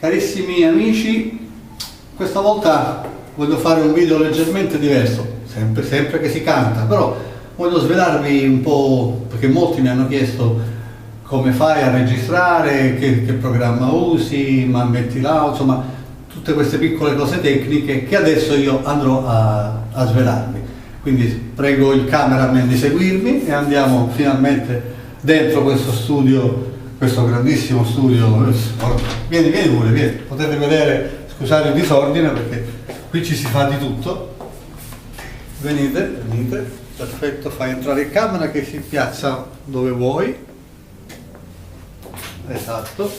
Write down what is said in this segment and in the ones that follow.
Carissimi amici, questa volta voglio fare un video leggermente diverso, sempre che si canta, però voglio svelarvi un po', perché molti mi hanno chiesto come fai a registrare, che programma usi, ma metti l'audio, insomma tutte queste piccole cose tecniche che adesso io andrò a svelarvi. Quindi prego il cameraman di seguirmi e andiamo finalmente dentro questo studio, questo grandissimo studio. Vieni pure, vieni. Potete vedere, scusate il disordine perché qui ci si fa di tutto. Venite, perfetto, fai entrare in camera che si piazza dove vuoi. Esatto.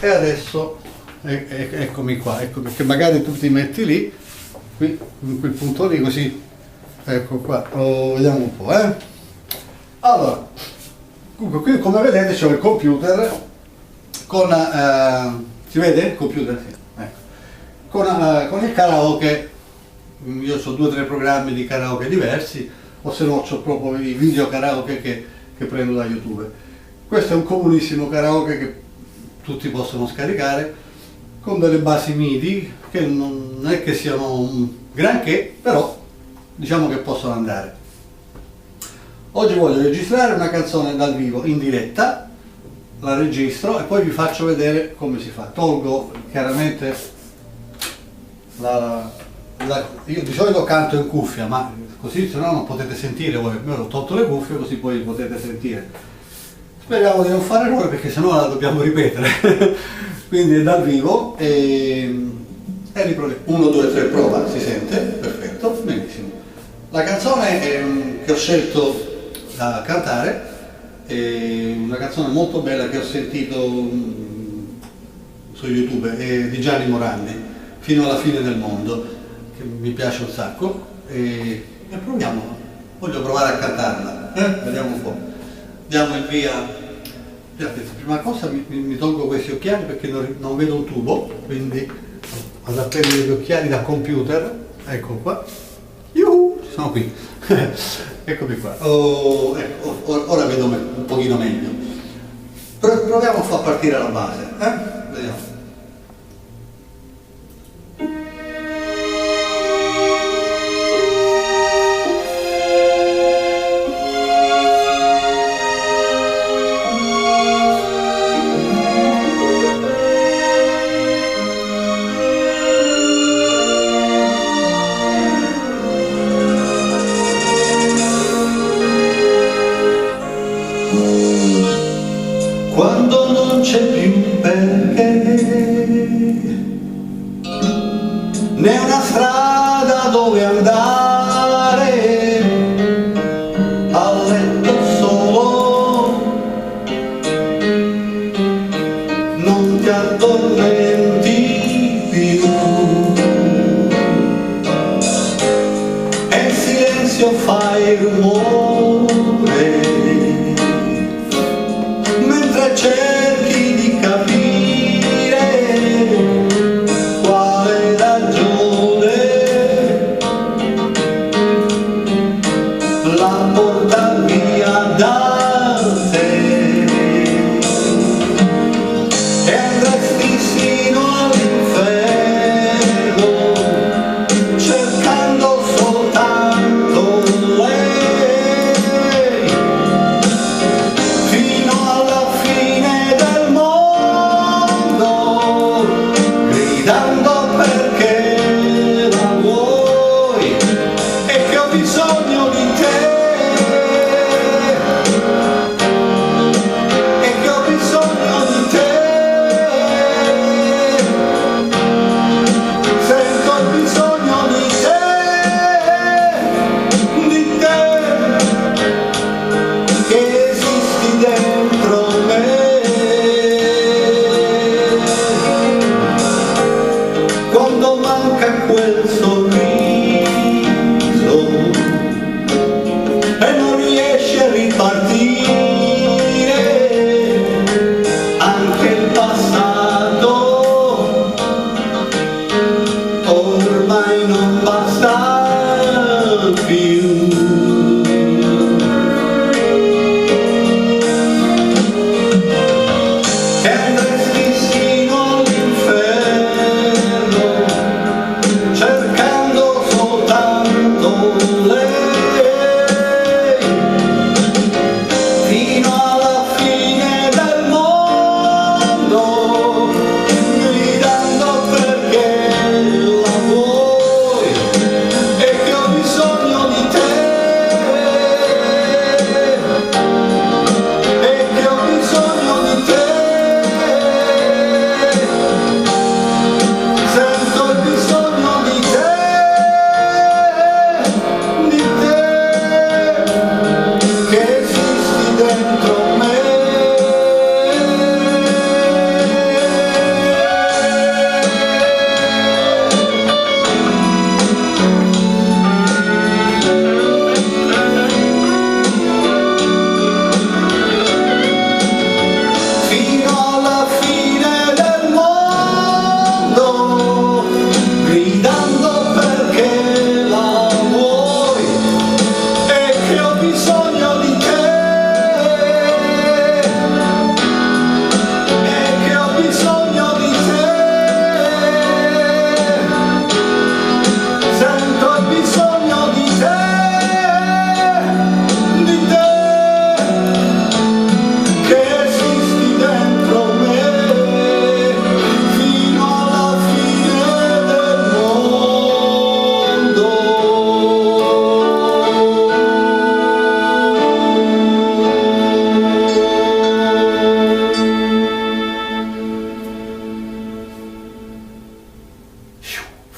E adesso eccomi qua, eccomi, che magari tu ti metti lì, qui, in quel punto lì, così, ecco qua, vediamo un po', Allora, comunque qui come vedete c'è il computer con, si vede il computer? Sì, ecco. Con il karaoke, io ho 2 o 3 programmi di karaoke diversi, o se no ho proprio i video karaoke che prendo da YouTube. Questo è un comunissimo karaoke che tutti possono scaricare, con delle basi MIDI che non è che siano un granché, però diciamo che possono andare. Oggi voglio registrare una canzone dal vivo in diretta, la registro e poi vi faccio vedere come si fa. Tolgo chiaramente io di solito canto in cuffia, ma così se no non potete sentire voi. Io ho tolto le cuffie così poi potete sentire. Speriamo di non fare errore perché sennò la dobbiamo ripetere. Quindi è dal vivo e riproviamo. 1, 2, 3, prova, si sente? Perfetto, benissimo. La canzone che ho scelto da cantare è una canzone molto bella che ho sentito su YouTube, è di Gianni Morandi, Fino alla fine del mondo, che mi piace un sacco e proviamo, voglio provare a cantarla, vediamo un po'. Diamo il via. Prima cosa mi tolgo questi occhiali perché non vedo un tubo, quindi vado a prendere gli occhiali da computer, ecco qua, ci sono qui, eccomi qua, ecco, ora vedo un pochino meglio. Proviamo a far partire la base, vediamo. Quando non c'è più perché, né una strada dove andare, a letto solo, non ti addormenti più, e in silenzio fai rumore, cerchi di capire quale ragione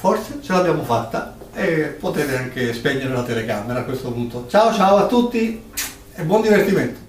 forse ce l'abbiamo fatta e potete anche spegnere la telecamera a questo punto. Ciao ciao a tutti e buon divertimento!